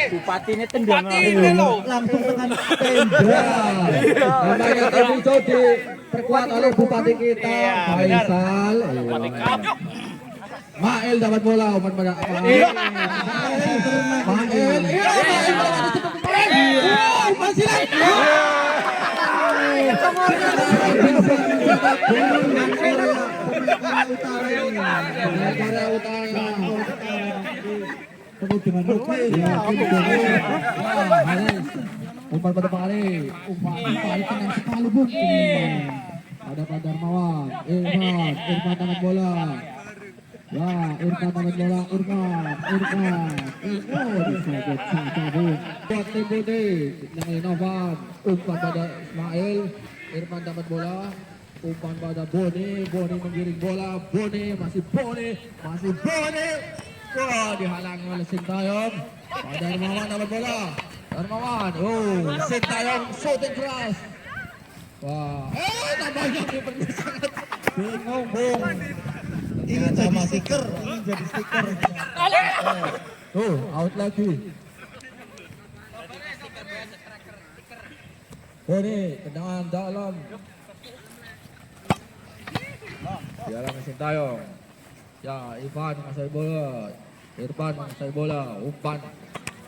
Bupati ini tendang langsung dengan tenda. Namanya tim hijau diperkuat oleh bupati kita Faisal. Mael dapat bola, umpan pada Mael. Masih lagi. Korea Utara. Penuh dengan umpan pada Pare, umpan Pare tenang sekali bun. Ada Pak Darmawan, Irfan dapat bola. Ya, Irfan dapat bola, Irfan, disebut saja bun. Buat tim Budi, yang Novan, umpan pada Ismail, Irfan dapat bola. Umpan pada Boni menggiring bola, Boni. Wah, dihalangi oleh Sintayong. Pak Darmawan dapat bola. Darmawan, Sintayong shooting keras. Wah, nampaknya kipernya sangat bingung, Bung. Ini jadi stiker, Out lagi. Boni, tendangan dalam. Dihalangi Sintayong. Ya, Irfan menguasai bola. Umpan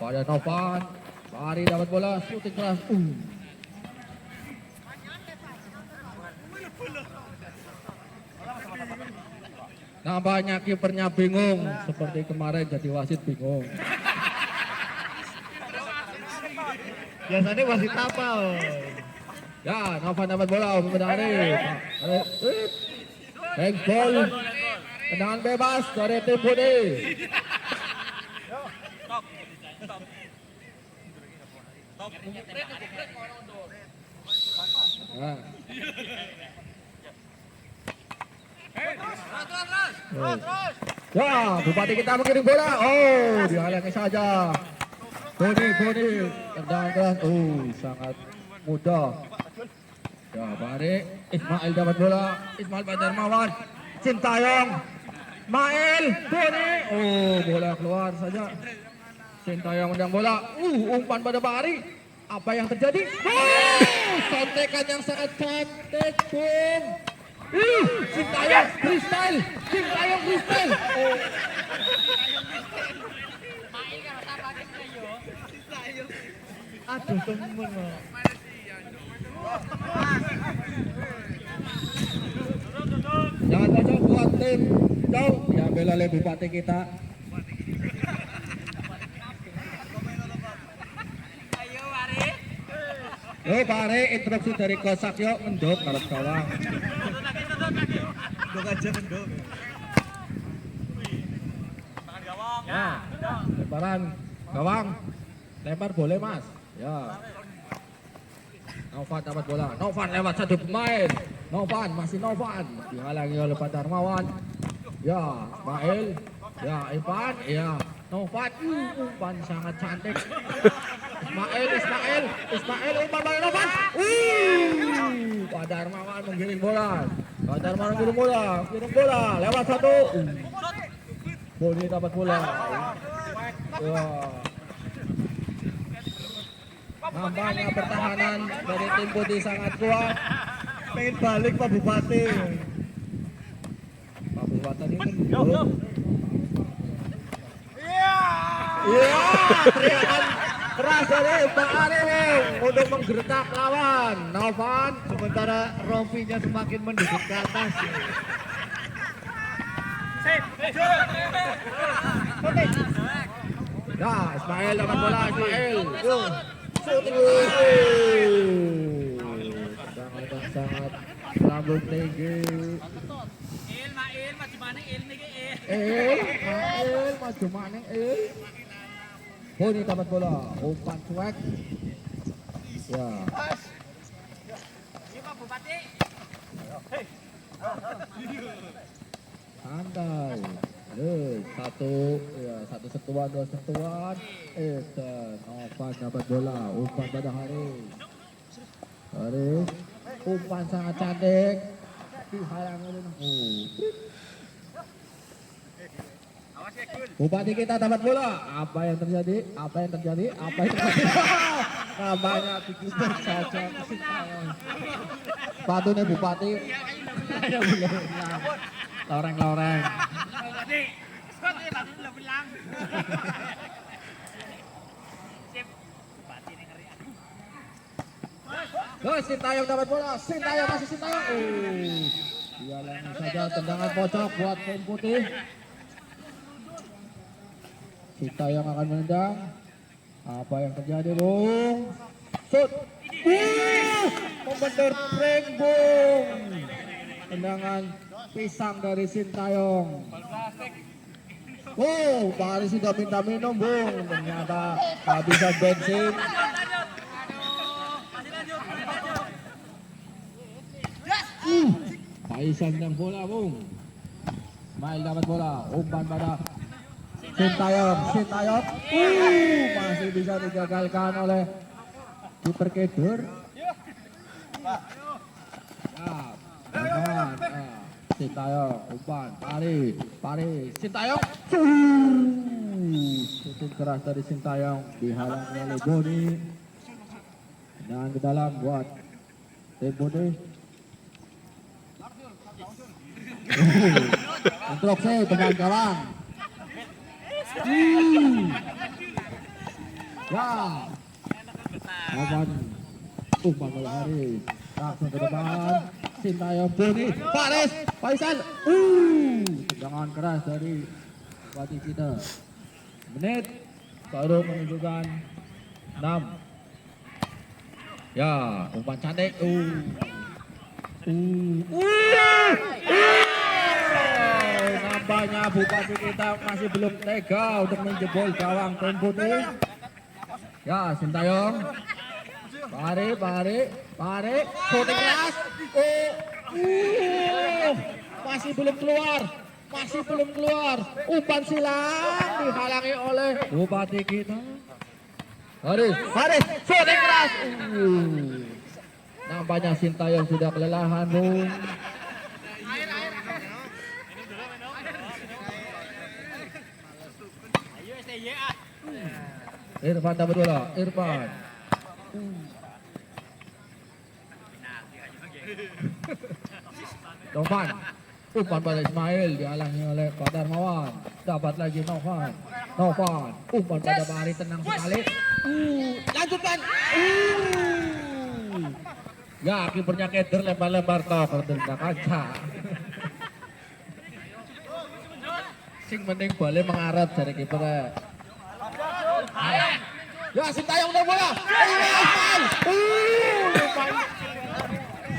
pada Novan. Fahri dapat bola, shooting keras. Nampaknya kipernya bingung, seperti kemarin jadi wasit bingung. biasanya wasit apa? Ya, Novan dapat bola, umpan Arif. Handball. Tendangan bebas dari tim Budi. Ya, bupati kita mengirim bola. Dihalangi saja. Budi, tendangan keras. Sangat mudah. Ya, balik. Ismail dapat bola. Ismail pada Darmawan. Sintayong. Mael, Boni. Bola keluar saja. Sintayong undang bola. Umpan pada Bari. Apa yang terjadi? Sontekan yang sangat cantik, Bung. Sintayong freestyle. Aduh temen. Jangan kocok buat tim jauh. Diambil oleh bupati kita. Pare, instruksi dari Kosak yuk menduk ngarep gawang. Menduk aja menduk. Ya, lemparan gawang. Lempar boleh, Mas. Ya. Novan dapat bola. Novan lewat satu pemain. Masih Novan. Dihalangi oleh Pak Darmawan. Ya, Ismail. Ya, Ivan. Ya, Novan. Umpan sangat cantik. Ismail umpan pada Novan. Pak Darmawan menggiring bola. Kirim bola. Lewat satu. Boni dapat bola. Ya. Nampaknya pertahanan dari tim Putih sangat kuat. Pengen balik Pak Bupati. Pak Bupati ini menduk. Iya, teriakan keras dari Pak Arif untuk menggertak lawan. Novan, Sementara rompinya semakin mendekat ke atas. ya Ismail dapat bola. Ismail. Sangat lambung tinggi. Maju maning. Boni dapat bola. Umpan cuek. Ya. Santai. Satu sentuhan, dua sentuhan. Novan dapat bola. Umpan pada Haris. Umpan sangat cantik. Dihalangi oleh Bupati kita dapat bola. Apa yang terjadi? Apa yang terjadi? Apa yang terjadi? Namanya Kikister saja. Sepatunya Bupati. Ya boleh. Loreng-loreng. Sintayong dapat bola. Sintayong masih Sintayong. Dia langsung saja tendangan pojok buat tim putih. Sintayong akan menendang. Apa yang terjadi, Bung? Shoot. Membentur prank, Bung. Tendangan pisang dari Sintayong. Paris sudah minta minum, Bung. Ternyata kehabisan bensin. Paisan ng bola, Bung. Ismail dapat bola. Umpan pada Sintayong. Sintayong. Masih bisa digagalkan oleh kiper Kedur. Sintayong. Umpan. Pari. Sintayong. Shooting keras dari Sintayong. Dihalangi oleh Boni. Dan ke dalam buat tim Boni. Untuk saya teman kawan. Ya. Umpan bola Haris. Langsung ke depan. Sintayong Boni. Faris. Faisal. Tendangan keras dari pelatih kita. Menit baru menunjukkan 6. Ya, umpan cantik. Nampaknya Bupati kita masih belum tega untuk menjebol gawang tim putih. Ya, Sintayong. Pare. Shooting keras. Masih belum keluar. Umpan silang dihalangi oleh Bupati kita. Haris. Shooting keras. Nampaknya Sintayong sudah kelelahan, Bung. Irfan dapat bola. Irfan. Novan. Umpan pada Ismail dihalangi oleh Pak Darmawan. Dapat lagi Novan. Umpan pada Bari, tenang sekali. Lanjutkan. Ya, kipernya Keder lebar-lebar toh tendang kaca. Sing mending boleh mengarep dari kipernya. Ya, Sintayong udah bola.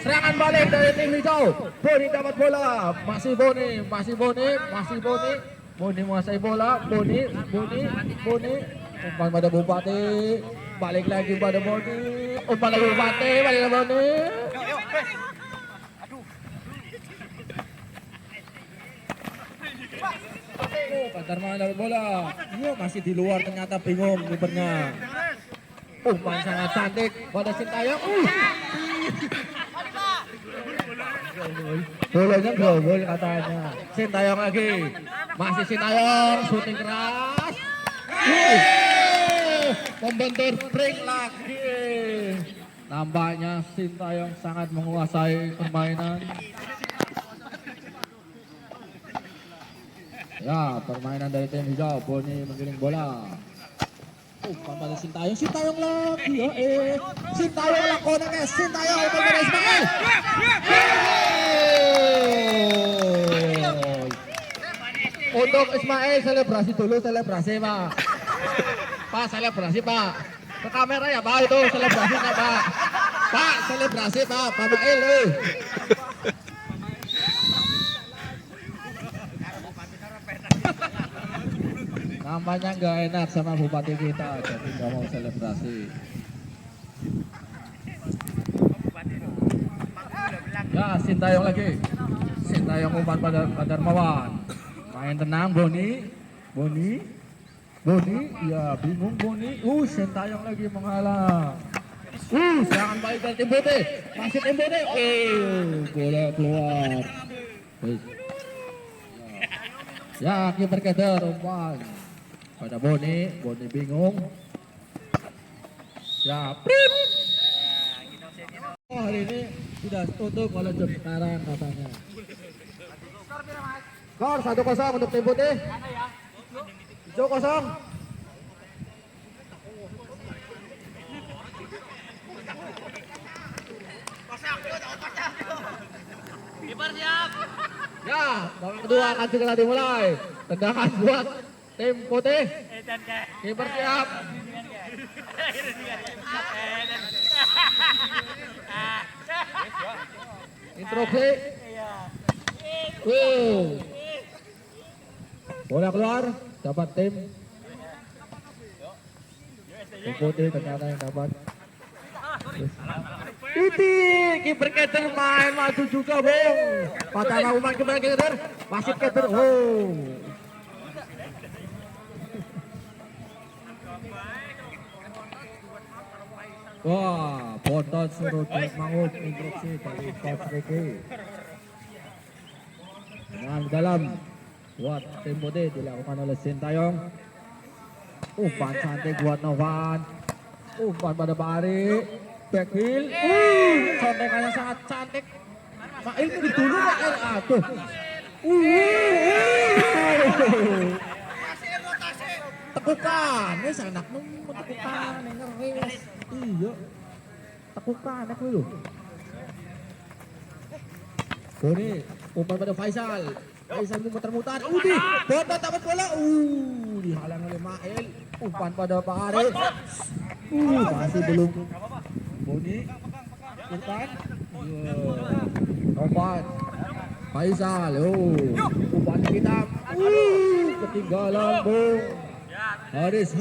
Serangan balik dari tim hijau. Boni dapat bola. Masih Boni. Boni menguasai bola. Boni. Umpan pada Bupati. Balik lagi pada Boni. Umpan lagi Bupati. Balik lagi Boni. Darmawan dapat bola. Iya, masih di luar, ternyata bingung kipernya. Umpan sangat cantik pada Sintayong. Bolanya gol katanya. Sintayong lagi. Masih Sintayong, shooting keras. Membentur break lagi. Nampaknya Sintayong sangat menguasai permainan. Ya, permainan dari tim hijau. Boni menggiring bola. Umpan pada Sintayong. Sintayong lagi. Sintayong lakonnya. Sintayong umpan pada Ismail. Untuk Ismail selebrasi dulu, Pak. Pak, selebrasi Pak. Ke kamera ya Pak, itu selebrasinya Pak. Pak, selebrasi Pak. Pak Mail. Nampaknya nggak enak sama Bupati kita, jadi nggak mau selebrasi. Ya, Sintayong lagi. Sintayong umpan pada Darmawan. Main tenang, Boni. Ya bingung Boni. Sintayong lagi menghalang. Serangan baik dari tim putih. Masih tim putih. Bola keluar. Ya, kiper Keder umpan pada Boni. Boni bingung. Ya, prip. Oh, hari ini sudah tutup oleh jam sekarang katanya. Skor 1-0 untuk tim putih. Hijau kosong. Kiper siap. Ya, babak kedua akan segera dimulai. Tendangan buat tim putih. Kiper siap. Introksi. Bola keluar, dapat tim putih ternyata yang dapat. Titik, kiper Keder main maju juga, Bung. Patah umpan kiper Keder, wasit Keder. Oh. Wah, Bontot suruh mau instruksi dari Coach Ricky. Dengan dalam buat tim putih dilakukan oleh Sintayong. Umpan cantik buat Novan. Umpan pada Bari. Backhill. Contekannya sangat cantik. Mail itu dulu Mail. Aduh. Tekukan. Ini anak tekukan. Ngeres. Iya. Tekukan aku loh. Boni, umpan pada Faisal. Faisal muter-muter. Bontot dapat bola. Dihalang oleh Mail. Umpan pada Pak Arif. Masih belum. Boni, umpan. Umpan. Faisal. Umpan hitam. Ketinggalan, Bung. Haris,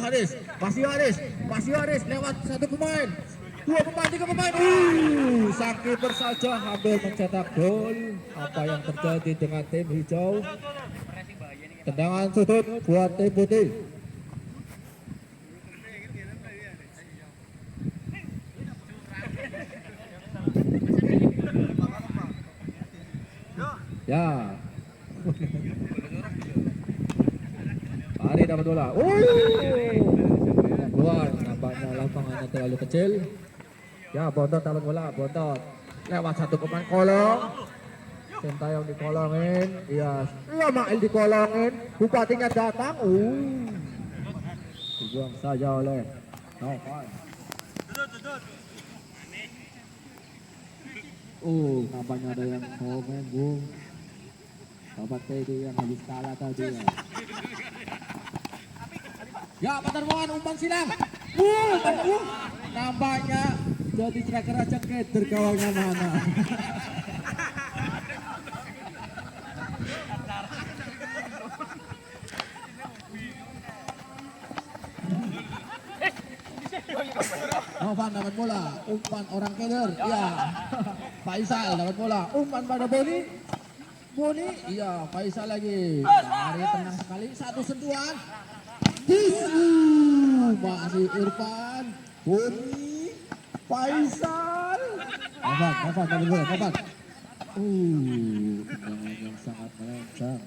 masih Haris lewat satu pemain, dua pemain, tiga pemain. Sang kiper saja hampir mencetak gol. Apa yang terjadi dengan tim hijau? Tendangan sudut buat tim putih. Ya. Hari dapat bola. Keluar, nampaknya lapangannya terlalu kecil. Ya, Bontot dapat bola. Bontot lewat satu pemain kolong. Sintayong dikolongin. Iya, Mail dikolongin. Bupatinya datang. Dibuang saja oleh Novan. Nampaknya ada yang komen, Bung. Sobat Teddy yang habis kalah tadi ya. Ya, Patarwan umpan silang. Nampaknya jadi striker aja Keder gawangnya mana. Novan dapat bola, umpan orang Keder. Ya. Faisal dapat bola, umpan pada Boni. Iya, Faisal lagi. Lari tenang sekali, satu sentuhan. Masih Irfan, Boni, Faisal. Novan dapat bola, Novan. Tendangan yang sangat melenceng.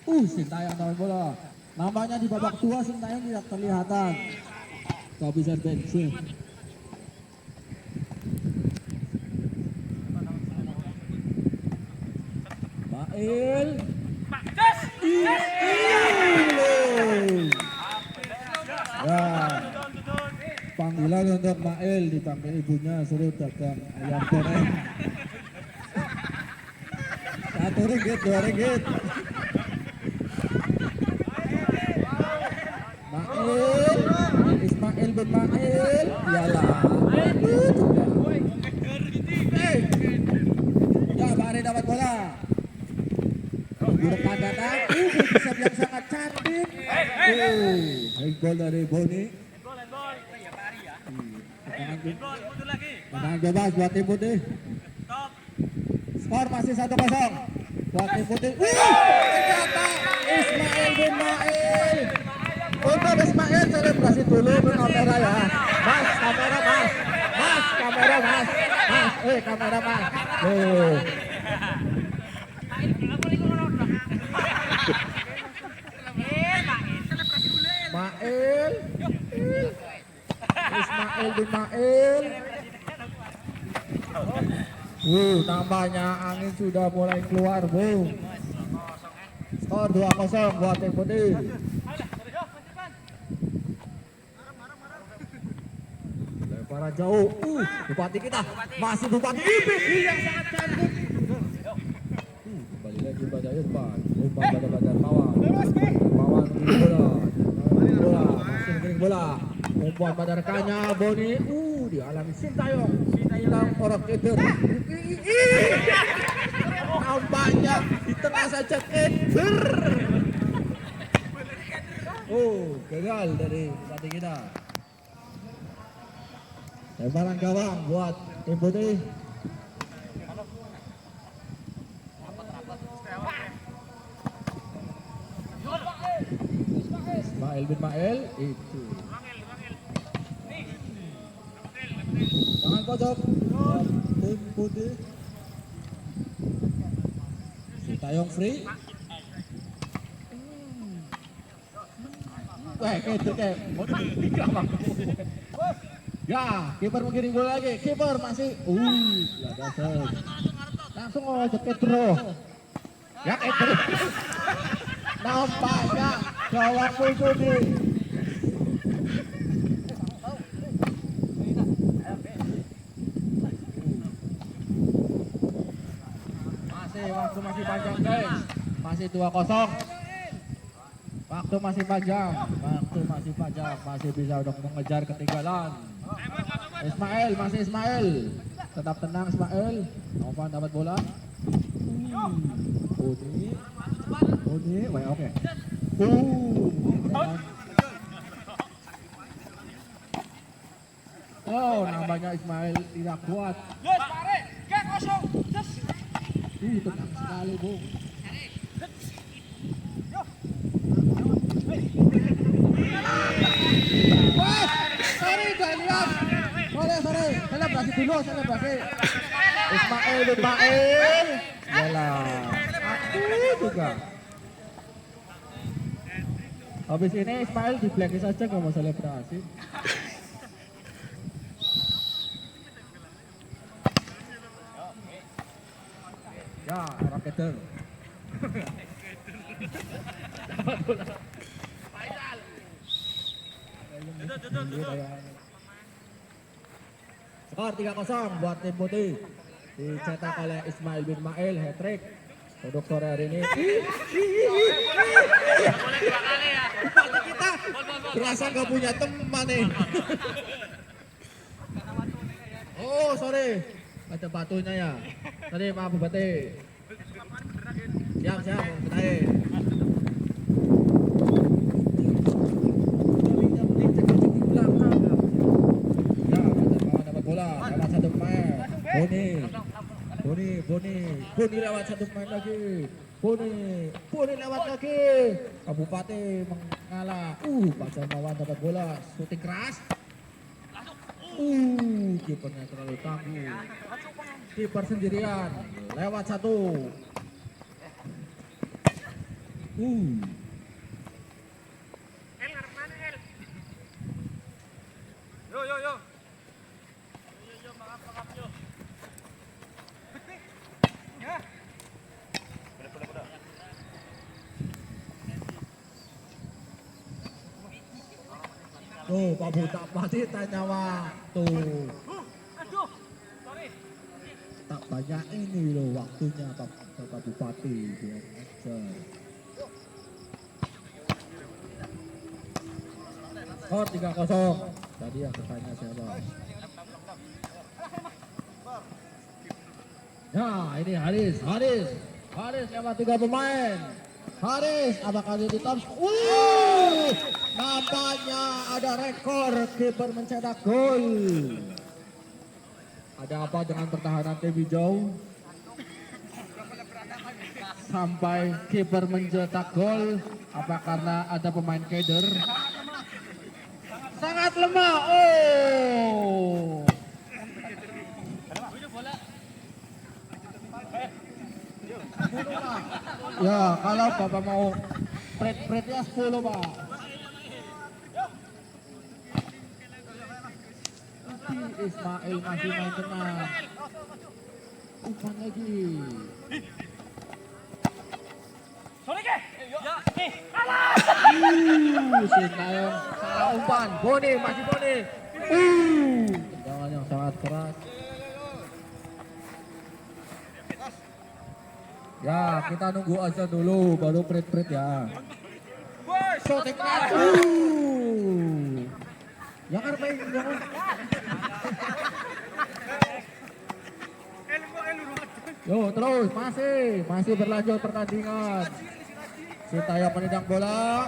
Sintayong dapat bola. Nampaknya di babak 2 Sintayong tidak terlihatan. Kehabisan bensin. Mail. Ya. Panggilan untuk Mail dipanggil ibunya suruh dagang ayam goreng. RM1, RM2. Mail, Ismail bin Mail, iyalah. Ya, Bari dapat bola. Burukan datang, bisa yang sangat cantik. Gol dari Boni. Tendangan bebas buat tim putih. Skor masih 1-0 buat tim putih. Ternyata Ismail bin Mail. Untuk Ismail selebrasi dulu ke kamera ya. Mas, kamera mas. Mas, kamera mas. Mas, kamera mas. Mael. Ismail bin Mael. Nampaknya angin sudah mulai keluar, Bu. Skor 2-0 buat tim putih. Lemparan jauh. Bupati kita masih Bupati Ipin yang sangat cantik. Kembali lagi pada Irfan. Umpan pada Badar Mawar. Mawar mengirim bola. Bola masih mengirim bola. Umpan pada rekannya Boni. Dialami Sintayong. Hilang orang keter. Nampaknya di tengah saja keter. Gagal dari Bupati kita. Lemparan gawang buat tim putih. Ismail bin Mael itu. Tangan pojok buat tim putih. Sintayong free. Ya, kiper mengirim bola lagi. Kiper masih. Langsung jeket terus. Ya terus. Nampaknya gawang putih. Waktu masih panjang, guys. Masih 2-0. Waktu masih panjang. Masih bisa untuk mengejar ketinggalan. Ismail, masih Ismail. Tetap tenang Ismail. Novan dapat bola. Boni, oke. Nampaknya Ismail tidak kuat. Tenang sekali, Bung. Sorry, Daniel. Sorry. Selebrasi dulu. Ismail bin Mael. Yalah. Aku juga. Habis ini Ismail di blacklist saja nggak mau selebrasi. Ya, Raketer. Skor 3-0 buat tim putih. Dicetak oleh Ismail bin Mael, hat-trick untuk sore hari ini. Kita berasa nggak punya teman nih. Sorry. Ada batunya ya. Tadi maaf Bupati. Siap, betai. Boni lewat satu pemain lagi. Boni lewat lagi. Bupati mengalah. Pak Jamawan dapat bola. Shooting keras. Kipernya terlalu tangguh. Kiper sendirian. Lewat satu. Yo. Pak Bupati tanya waktu. Tak banyak ini loh waktunya Pak Bupati. Skor 3-0. Tadi yang bertanya siapa? Ya, ini Haris lewat 3 pemain. Haris, apakah dia di top? Nampaknya ada rekor kiper mencetak gol. Ada apa dengan pertahanan tim hijau? Sampai kiper mencetak gol, apa karena ada pemain keder? Sangat lemah. Ya, kalau Bapak mau pret-pretnya 10, Pak. Ismail masih main tenang. Umpan lagi. Sintayong salah umpan. Boni, masih Boni. Tendangan yang sangat keras. Ya, kita nunggu aja dulu, baru pret-pret ya. Shooting keras. Jangan main, jangan. Yo, terus masih berlanjut pertandingan. Sintayong menendang bola.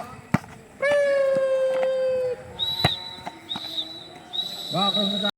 Bagus.